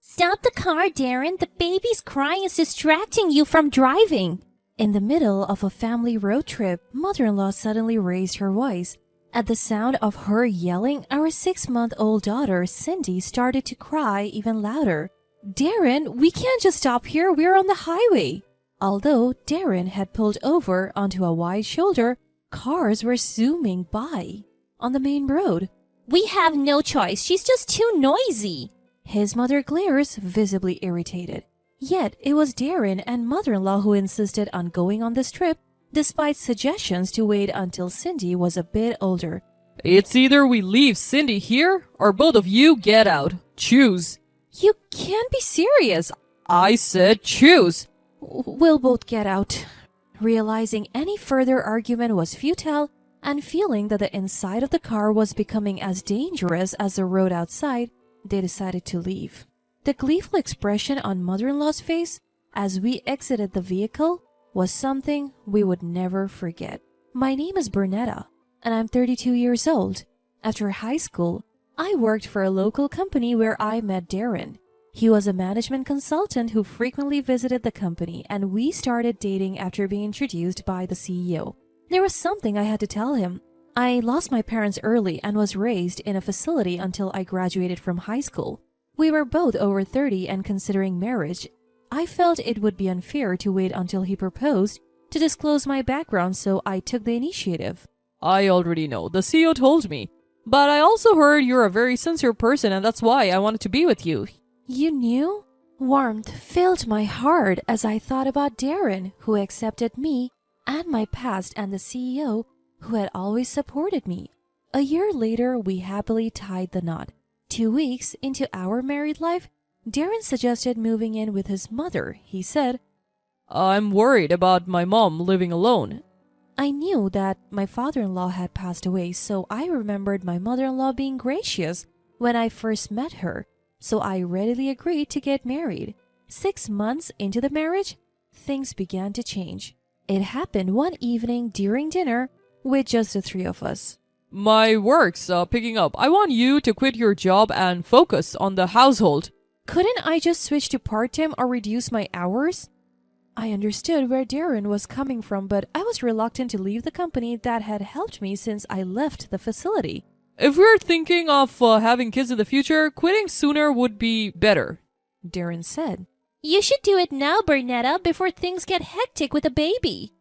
Stop the car, Darren. The baby's crying is distracting you from driving. In the middle of a family road trip, mother-in-law suddenly raised her voice. At the sound of her yelling, our 6-month-old daughter, Cindy, started to cry even louder. Darren, we can't just stop here. We're on the highway. Although Darren had pulled over onto a wide shoulder, cars were zooming by on the main road. We have no choice. She's just too noisy. His mother glares, visibly irritated. Yet it was Darren and mother-in-law who insisted on going on this trip, despite suggestions to wait until Cindy was a bit older. It's either we leave Cindy here or both of you get out. Choose. You can't be serious. I said choose. We'll both get out. Realizing any further argument was futile and feeling that the inside of the car was becoming as dangerous as the road outside, they decided to leave. The gleeful expression on mother-in-law's face as we exited the vehicle was something we would never forget. My name is Bernetta, and I'm 32 years old. After high school, I worked for a local company where I met Darren. He was a management consultant who frequently visited the company, and we started dating after being introduced by the CEO. There was something I had to tell him. I lost my parents early and was raised in a facility until I graduated from high school. We were both over 30 and considering marriage. I felt it would be unfair to wait until he proposed to disclose my background, so I took the initiative. I already know. The CEO told me. But I also heard you're a very sincere person, and that's why I wanted to be with you. You knew? Warmth filled my heart as I thought about Darren, who accepted me and my past, and the CEO, who had always supported me. A year later, we happily tied the knot. 2 weeks into our married life, Darren suggested moving in with his mother. He said, I'm worried about my mom living alone. I knew that my father-in-law had passed away, so I remembered my mother-in-law being gracious when I first met her, so I readily agreed to get married. 6 months into the marriage, things began to change. It happened one evening during dinner with just the three of us. My work's picking up. I want you to quit your job and focus on the household. Couldn't I just switch to part-time or reduce my hours? I understood where Darren was coming from, but I was reluctant to leave the company that had helped me since I left the facility. If we're thinking of having kids in the future, quitting sooner would be better, Darren said. You should do it now, Bernetta, before things get hectic with a baby.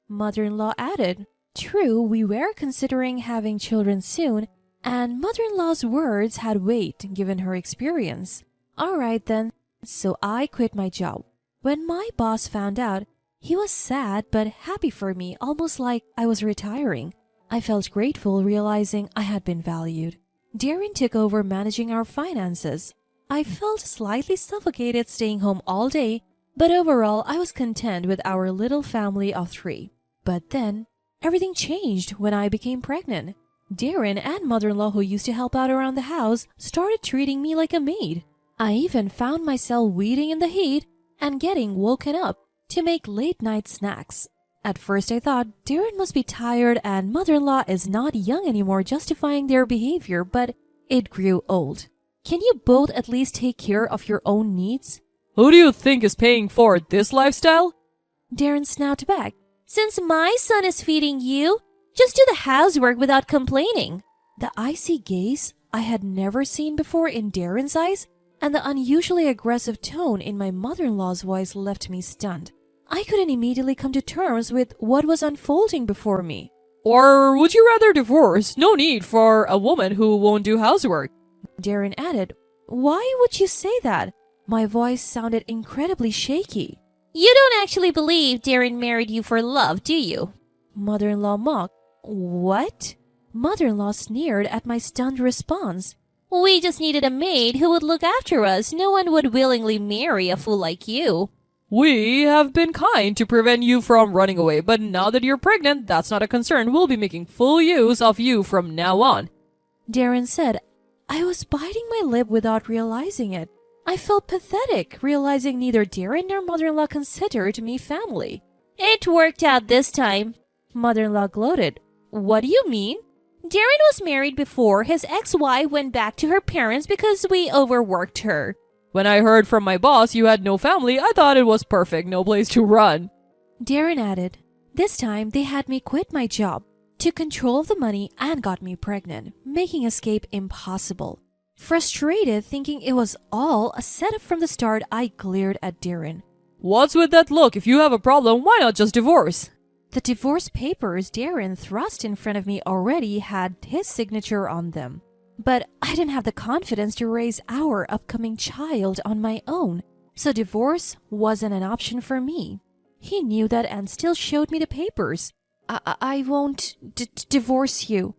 Mother-in-law added. True, we were considering having children soon, and mother-in-law's words had weight given her experience. All right then, so I quit my job. When my boss found out, he was sad but happy for me, almost like I was retiring. I felt grateful realizing I had been valued. Darren took over managing our finances. I felt slightly suffocated staying home all day, but overall I was content with our little family of 3. But then, everything changed when I became pregnant. Darren and mother-in-law, who used to help out around the house, started treating me like a maid. I even found myself waiting in the heat and getting woken up to make late-night snacks. At first I thought Darren must be tired and mother-in-law is not young anymore, justifying their behavior, but it grew old. Can you both at least take care of your own needs? Who do you think is paying for this lifestyle? Darren snapped back. Since my son is feeding you, just do the housework without complaining. The icy gaze I had never seen before in Darren's eyes and the unusually aggressive tone in my mother-in-law's voice left me stunned. I couldn't immediately come to terms with what was unfolding before me. Or would you rather divorce? No need for a woman who won't do housework. Darren added. Why would you say that? My voice sounded incredibly shaky. You don't actually believe Darren married you for love, do you? Mother-in-law mocked. What? Mother-in-law sneered at my stunned response. We just needed a maid who would look after us. No one would willingly marry a fool like you. We have been kind to prevent you from running away, but now that you're pregnant, that's not a concern. We'll be making full use of you from now on. Darren said. I was biting my lip without realizing it. I felt pathetic, realizing neither Darren nor mother-in-law considered me family. It worked out this time. Mother-in-law gloated. What do you mean? Darren was married before. His ex-wife went back to her parents because we overworked her. When I heard from my boss you had no family, I thought it was perfect, no place to run. Darren added, this time they had me quit my job, took control of the money, and got me pregnant, making escape impossible. Frustrated, thinking it was all a setup from the start, I glared at Darren. What's with that look? If you have a problem, why not just divorce? The divorce papers Darren thrust in front of me already had his signature on them. But I didn't have the confidence to raise our upcoming child on my own, so divorce wasn't an option for me. He knew that and still showed me the papers. I won't divorce you,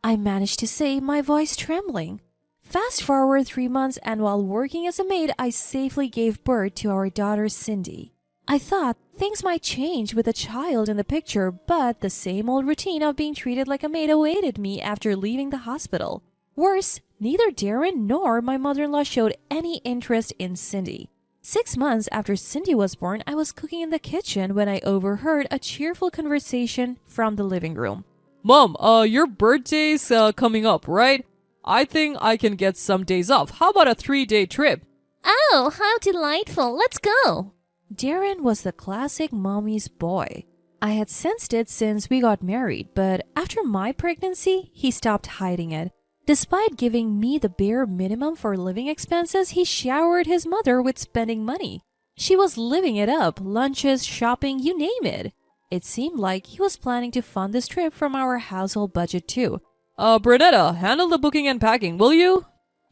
I managed to say, my voice trembling. Fast forward 3 months, and while working as a maid, I safely gave birth to our daughter Cindy. I thought things might change with the child in the picture, but the same old routine of being treated like a maid awaited me after leaving the hospital. Worse, neither Darren nor my mother-in-law showed any interest in Cindy. 6 months after Cindy was born, I was cooking in the kitchen when I overheard a cheerful conversation from the living room. Mom, your birthday's coming up, right? I think I can get some days off. How about a 3-day trip? Oh, how delightful. Let's go. Darren was the classic mommy's boy. I had sensed it since we got married, but after my pregnancy, he stopped hiding it. Despite giving me the bare minimum for living expenses, he showered his mother with spending money. She was living it up, lunches, shopping, you name it. It seemed like he was planning to fund this trip from our household budget too. Brunetta, handle the booking and packing, will you?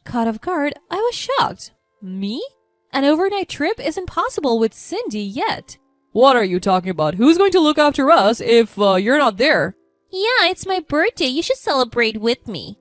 Caught off guard, I was shocked. Me? An overnight trip isn't possible with Cindy yet. What are you talking about? Who's going to look after us if you're not there? Yeah, it's my birthday. You should celebrate with me.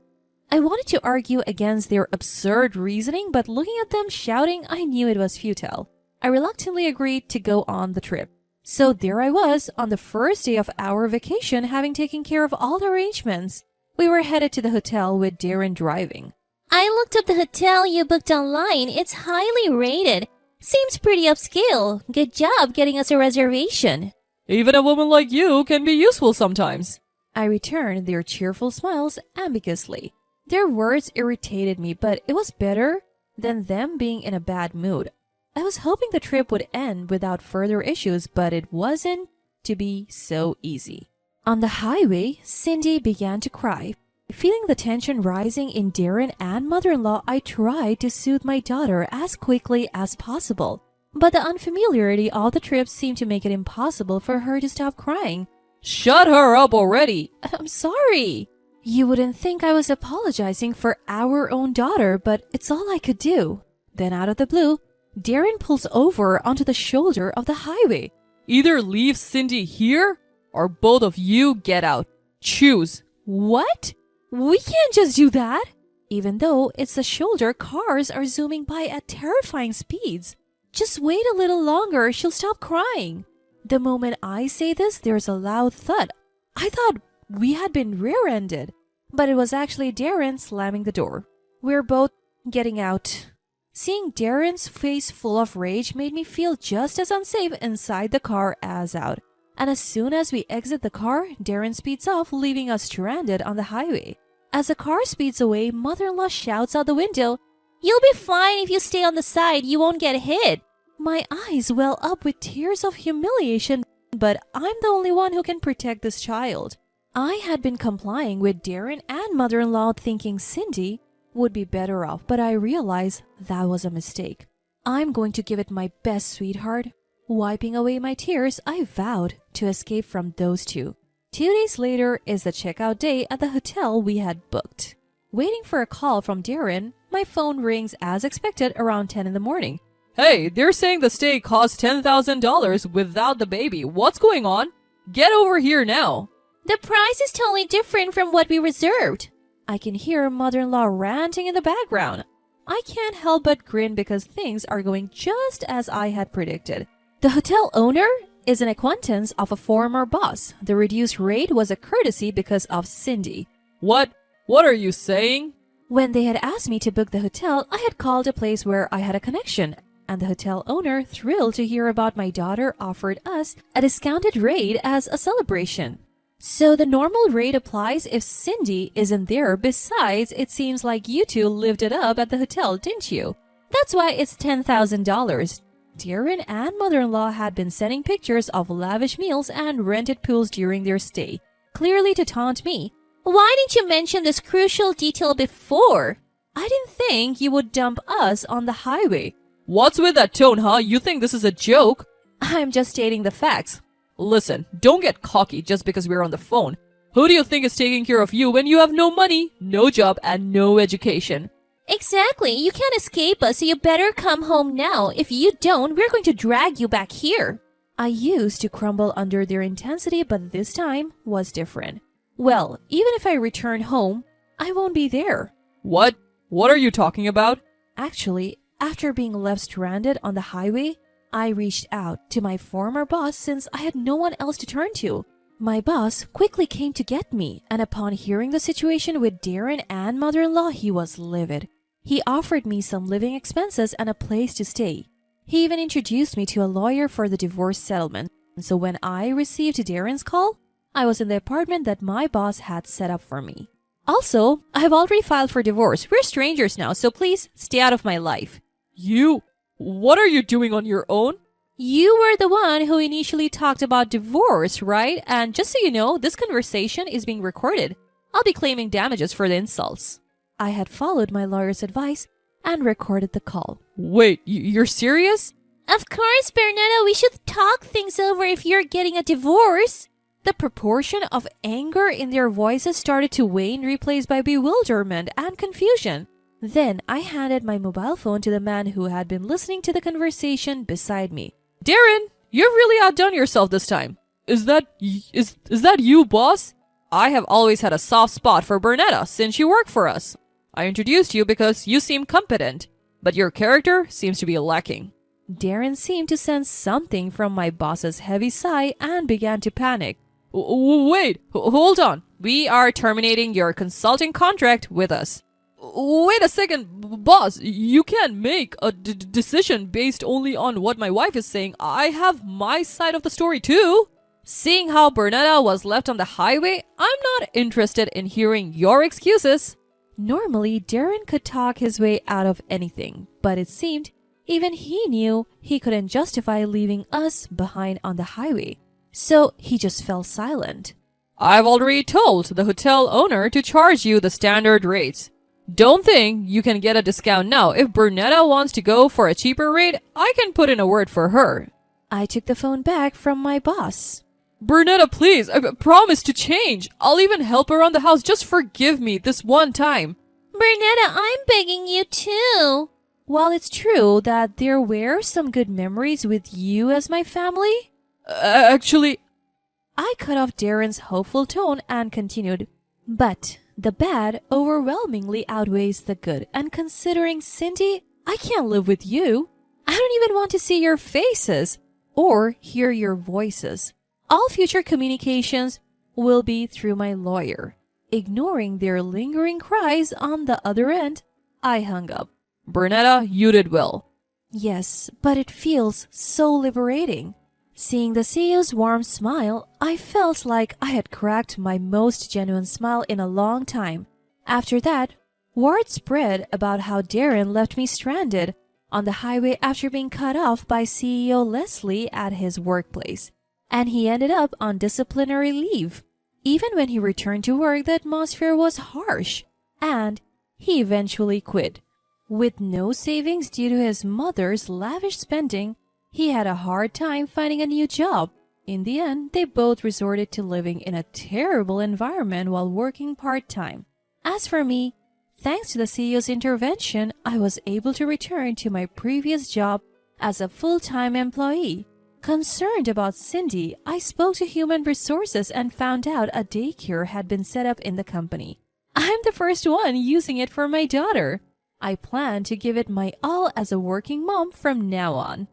I wanted to argue against their absurd reasoning, but looking at them shouting, I knew it was futile. I reluctantly agreed to go on the trip. So there I was, on the first day of our vacation, having taken care of all the arrangements. We were headed to the hotel with Darren driving. I looked up the hotel you booked online. It's highly rated. Seems pretty upscale. Good job getting us a reservation. Even a woman like you can be useful sometimes. I returned their cheerful smiles ambiguously. Their words irritated me, but it was better than them being in a bad mood. I was hoping the trip would end without further issues, but it wasn't to be so easy. On the highway, Cindy began to cry. Feeling the tension rising in Darren and mother-in-law, I tried to soothe my daughter as quickly as possible. But the unfamiliarity of the trip seemed to make it impossible for her to stop crying. Shut her up already! I'm sorry! You wouldn't think I was apologizing for our own daughter, but it's all I could do. Then out of the blue, Darren pulls over onto the shoulder of the highway. Either leave Cindy here, or both of you get out. Choose. What? We can't just do that! Even though it's the shoulder, cars are zooming by at terrifying speeds. Just wait a little longer, she'll stop crying. The moment I say this, there's a loud thud. I thought we had been rear-ended, but it was actually Darren slamming the door. We're both getting out. Seeing Darren's face full of rage made me feel just as unsafe inside the car as out. And as soon as we exit the car, Darren speeds off, leaving us stranded on the highway. As the car speeds away, mother-in-law shouts out the window, You'll be fine if you stay on the side. You won't get hit. My eyes well up with tears of humiliation, but I'm the only one who can protect this child. I had been complying with Darren and mother-in-law, thinking Cindy would be better off, but I realized that was a mistake. I'm going to give it my best, sweetheart. Wiping away my tears, I vowed to escape from those two. 2 days later is the checkout day at the hotel we had booked. Waiting for a call from Darren, my phone rings as expected around 10 in the morning. Hey, they're saying the stay costs $10,000 without the baby. What's going on? Get over here now. The price is totally different from what we reserved. I can hear mother-in-law ranting in the background. I can't help but grin because things are going just as I had predicted. The hotel owner is an acquaintance of a former boss. The reduced rate was a courtesy because of Cindy. What? What are you saying? When they had asked me to book the hotel, I had called a place where I had a connection, and the hotel owner, thrilled to hear about my daughter, offered us a discounted rate as a celebration. So the normal rate applies if Cindy isn't there. Besides, it seems like you two lived it up at the hotel, didn't you? That's why it's $10,000. Darren and mother-in-law had been sending pictures of lavish meals and rented pools during their stay, clearly to taunt me. Why didn't you mention this crucial detail before? I didn't think you would dump us on the highway. What's with that tone, huh? You think this is a joke? I'm just stating the facts. Listen, don't get cocky just because we're on the phone. Who do you think is taking care of you when you have no money, no job, and no education? Exactly. You can't escape us, so you better come home now. If you don't, we're going to drag you back here. I used to crumble under their intensity, but this time was different. Well, even if I return home, I won't be there. What? What are you talking about? Actually, after being left stranded on the highway, I reached out to my former boss since I had no one else to turn to. My boss quickly came to get me, and upon hearing the situation with Darren and mother-in-law, he was livid. He offered me some living expenses and a place to stay. He even introduced me to a lawyer for the divorce settlement. So when I received Darren's call, I was in the apartment that my boss had set up for me. Also, I've already filed for divorce. We're strangers now, so please stay out of my life. You? What are you doing on your own? You were the one who initially talked about divorce, right? And just so you know, this conversation is being recorded. I'll be claiming damages for the insults. I had followed my lawyer's advice and recorded the call. Wait, you're serious? Of course, Bernetta, we should talk things over if you're getting a divorce. The proportion of anger in their voices started to wane, replaced by bewilderment and confusion. Then I handed my mobile phone to the man who had been listening to the conversation beside me. Darren, you've really outdone yourself this time. Is that you, boss? I have always had a soft spot for Bernetta since you work for us. I introduced you because you seem competent, but your character seems to be lacking. Darren seemed to sense something from my boss's heavy sigh and began to panic. Wait, hold on. We are terminating your consulting contract with us. Wait a second, boss. You can't make a decision based only on what my wife is saying. I have my side of the story too. Seeing how Bernetta was left on the highway, I'm not interested in hearing your excuses. Normally, Darren could talk his way out of anything, but it seemed even he knew he couldn't justify leaving us behind on the highway. So he just fell silent. I've already told the hotel owner to charge you the standard rates. Don't think you can get a discount now. If Bernetta wants to go for a cheaper rate, I can put in a word for her. I took the phone back from my boss. Bernetta, please, I promise to change. I'll even help around the house. Just forgive me this one time. Bernetta, I'm begging you too. While it's true that there were some good memories with you as my family, actually, I cut off Darren's hopeful tone and continued. But the bad overwhelmingly outweighs the good, and considering Cindy, I can't live with you. I don't even want to see your faces or hear your voices. All future communications will be through my lawyer. Ignoring their lingering cries on the other end, I hung up. Bernetta, you did well. Yes, but it feels so liberating. Seeing the CEO's warm smile, I felt like I had cracked my most genuine smile in a long time. After that, word spread about how Darren left me stranded on the highway after being cut off by CEO Leslie at his workplace, and he ended up on disciplinary leave. Even when he returned to work, the atmosphere was harsh, and he eventually quit. With no savings due to his mother's lavish spending, he had a hard time finding a new job. In the end, they both resorted to living in a terrible environment while working part-time. As for me, thanks to the CEO's intervention, I was able to return to my previous job as a full-time employee. Concerned about Cindy, I spoke to human resources and found out a daycare had been set up in the company. I'm the first one using it for my daughter. I plan to give it my all as a working mom from now on.